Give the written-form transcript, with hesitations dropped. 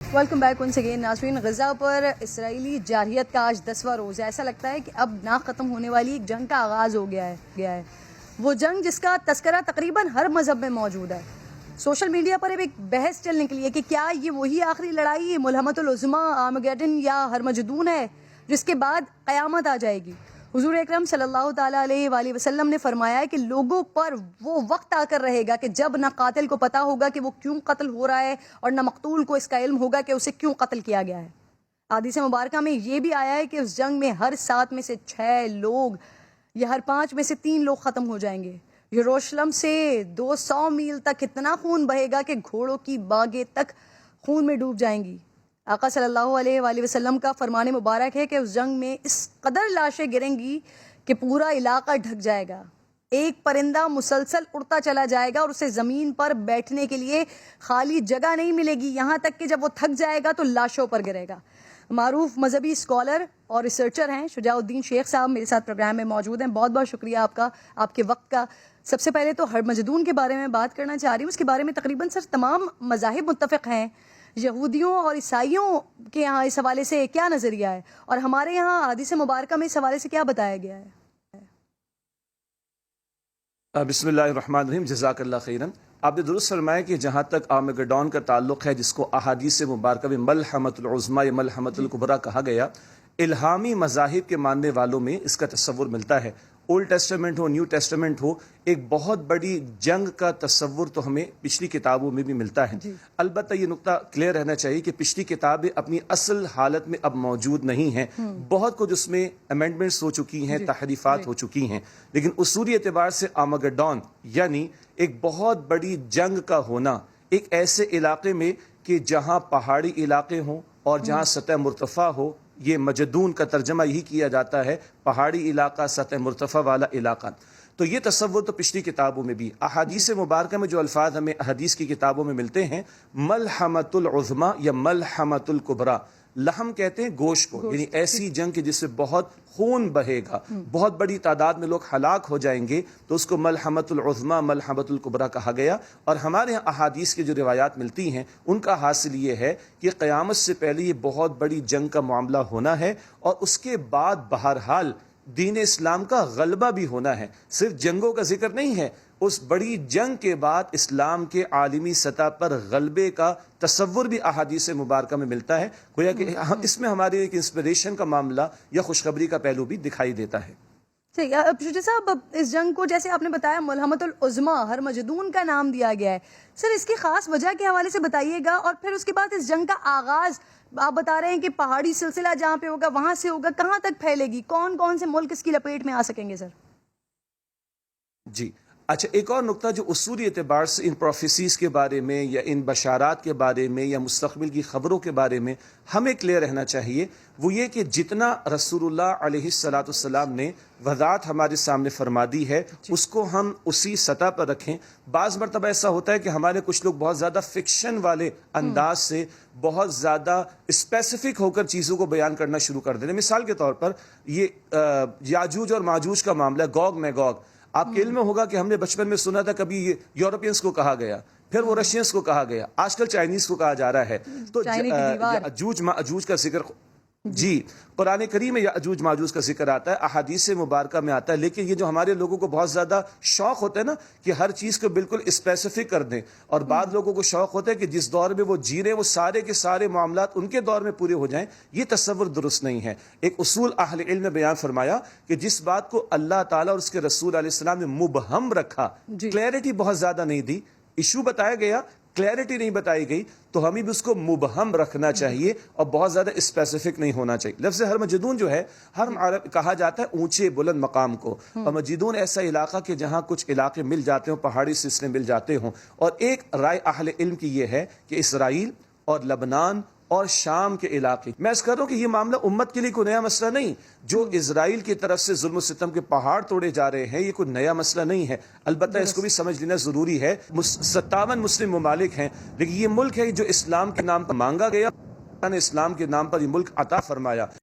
Welcome back one again नाज़रीन। गज़ा पर Israeli जारहियत का आज 10वां रोज़ है। ऐसा लगता है कि अब ना ख़त्म होने वाली एक जंग का आगाज़ हो गया है। वो जंग जिसका तस्करा तकरीबन हर मज़हब में मौजूद है। सोशल मीडिया पर अब एक बहस चल निकली है कि क्या ये वही आखिरी लड़ाई मुल्हमतुल उज़्मा आर्मगेडन या हरमजदून है जिसके बाद क़यामत आ जाएगी। हुज़ूर अकरम सल्लल्लाहु ताला अलैहि वसल्लम ने फरमाया है कि लोगों पर वो वक्त आकर रहेगा कि जब न कातिल को पता होगा कि वो क्यों कत्ल हो रहा है और न मकतूल को इसका इल्म होगा कि उसे क्यों कत्ल किया गया है। हदीस मुबारका में ये भी आया है कि उस जंग में हर 7 में से 6 लोग या हर 5 में से 3 लोग ख़त्म हो जाएंगे। यरूशलेम से 200 मील तक इतना खून बहेगा कि घोड़ों की बागें तक खून में डूब जाएंगी। आका सल्लल्लाहु अलैहि वसल्लम का फरमान मुबारक है कि उस जंग में इस कदर लाशें गिरेंगी कि पूरा इलाका ढक जाएगा। एक परिंदा मुसलसल उड़ता चला जाएगा और उसे ज़मीन पर बैठने के लिए खाली जगह नहीं मिलेगी, यहाँ तक कि जब वो थक जाएगा तो लाशों पर गिरेगा। मारूफ मजहबी स्कॉलर और रिसर्चर हैं शुजाउद्दीन शेख साहब मेरे साथ प्रोग्राम में मौजूद हैं। बहुत बहुत शुक्रिया आपका, आपके वक्त का। सबसे पहले तो हरमजदून के बारे में बात करना चाह रही हूँ। उसके बारे में तकरीबन सर तमाम मज़ाहिब मुत्तफ़िक़ हैं। यहूदियों और ईसाइयों के यहाँ इस हवाले से क्या नज़रिया है और हमारे यहाँ हदीस मुबारका में इस हवाले से क्या बताया गया है? बिस्मिल्लाहिर्रहमानिर्रहीम, जज़ाकल्लाह खैरन। आपने दुरुस्त फरमाया कि जहाँ तक आर्मगेडॉन का ताल्लुक़ है, जिसको अहादीस मुबारका में मलहमतुल उज़्मा या मलहमतुल कुबरा कहा गया, इल्हामी मज़ाहिब के मानने वालों में इसका तसव्वुर मिलता है। ओल्ड टेस्टामेंट हो, न्यू टेस्टामेंट हो, एक बहुत बड़ी जंग का तसव्वुर तो हमें पिछली किताबों में भी मिलता है। अलबत्ता ये नुक्ता क्लियर रहना चाहिए कि पिछली किताबें अपनी असल हालत में अब मौजूद नहीं हैं। बहुत कुछ उसमें अमेंडमेंट्स हो चुकी हैं, तहरीफात हो चुकी हैं, लेकिन उसूली एतबार से आर्मगेडॉन यानी एक बहुत बड़ी जंग का होना एक ऐसे इलाके में कि जहाँ पहाड़ी इलाके हों और जहाँ सतह मुर्तफ़ा हो, ये मजदून का तर्जमा यही किया जाता है, पहाड़ी इलाका, सतह मुर्तफ़ा वाला इलाका। तो ये तसव्वुर तो पिछली किताबों में भी, अहादीस मुबारका में जो अल्फाज हमें हदीस की किताबों में मिलते हैं, मलहमतुल उज़्मा या मलहमतुल कुबरा, लहम कहते हैं गोश्त को, यानी ऐसी जंग की जिससे बहुत खून बहेगा, बहुत बड़ी तादाद में लोग हलाक हो जाएंगे, तो उसको मलहमतुल उज़्मा मलहमतुल कुबरा कहा गया। और हमारे यहाँ अहादीस की जो रिवायात मिलती हैं उनका हासिल ये है कि क़यामत से पहले ये बहुत बड़ी जंग का मामला होना है और उसके बाद बहरहाल दीन इस्लाम का गलबा भी होना है। सिर्फ जंगों का जिक्र नहीं है, उस बड़ी जंग के बाद इस्लाम के आलमी सतह पर गलबे का तसव्वुर भी अहादीस मुबारका में मिलता है। गोया कि इसमें हमारे एक इंस्पिरेशन का मामला या खुशखबरी का पहलू भी दिखाई देता है। साहब, इस जंग को जैसे आपने बताया मुल्हमतुल उज़्मा हरमजदून का नाम दिया गया है, सर इसकी खास वजह के हवाले से बताइएगा। और फिर उसके बाद इस जंग का आगाज आप बता रहे हैं कि पहाड़ी सिलसिला जहाँ पे होगा वहां से होगा, कहाँ तक फैलेगी, कौन कौन से मुल्क इसकी लपेट में आ सकेंगे सर? जी अच्छा, एक और नुक्ता जो उसूली एतबार से इन प्रोफेसीज के बारे में या इन बशारात के बारे में या मुस्तक़बिल की ख़बरों के बारे में हमें क्लियर रहना चाहिए, वो ये कि जितना रसूलुल्लाह अलैहिस्सलाम ने वज़ात हमारे सामने फरमा दी है उसको हम उसी सतह पर रखें। बाज़ मरतबा ऐसा होता है कि हमारे कुछ लोग बहुत ज़्यादा फिक्शन वाले अंदाज से बहुत ज़्यादा स्पेसिफिक होकर चीज़ों को बयान करना शुरू कर देते हैं। मिसाल के तौर पर ये याजूज और माजूज का मामला, गोग मैगोग, आपके इल्म में होगा कि हमने बचपन में सुना था कभी ये यूरोपियंस को कहा गया, फिर वो रशियंस को कहा गया, आजकल चाइनीज को कहा जा रहा है। तो अजूज माजूज का जिक्र जी कुरान करीम में याजूज माजूज का जिक्र आता है, अहादीस मुबारका में आता है। लेकिन ये जो हमारे लोगों को बहुत ज़्यादा शौक होता है ना कि हर चीज़ को बिल्कुल स्पेसिफिक कर दें, और बाद लोगों को शौक होता है कि जिस दौर में वो जी रहे वो सारे के सारे मामलात उनके दौर में पूरे हो जाएं, ये तसव्वुर दुरुस्त नहीं है। एक उसूल अहले इल्म ने बयान फरमाया कि जिस बात को अल्लाह ताला और उसके रसूल अलैहिस्सलाम ने मुबहम रखा, क्लैरिटी बहुत ज़्यादा नहीं दी, इशू बताया गया, क्लैरिटी नहीं बताई गई, तो हमें भी उसको मुबहम रखना चाहिए और बहुत ज़्यादा स्पेसिफिक नहीं होना चाहिए। लफ्ज़ हरमजदून जो है, हर कहा जाता है ऊंचे बुलंद मकाम को, और मजदून ऐसा इलाका कि जहाँ कुछ इलाके मिल जाते हों, पहाड़ी सिलसिले मिल जाते हों। और एक राय अहले इल्म की ये है कि इसराइल और लबनान और शाम के इलाके, मैं इस कर रहा हूँ कि ये मामला उम्मत के लिए कोई नया मसला नहीं। जो इजराइल की तरफ से जुल्म सितम के पहाड़ तोड़े जा रहे हैं, ये कोई नया मसला नहीं है। अलबत्ता इसको भी समझ लेना जरूरी है। 57 मुस्लिम ममालिक हैं, लेकिन ये मुल्क है जो इस्लाम के नाम पर मांगा गया, इस्लाम के नाम पर ये मुल्क अता फरमाया।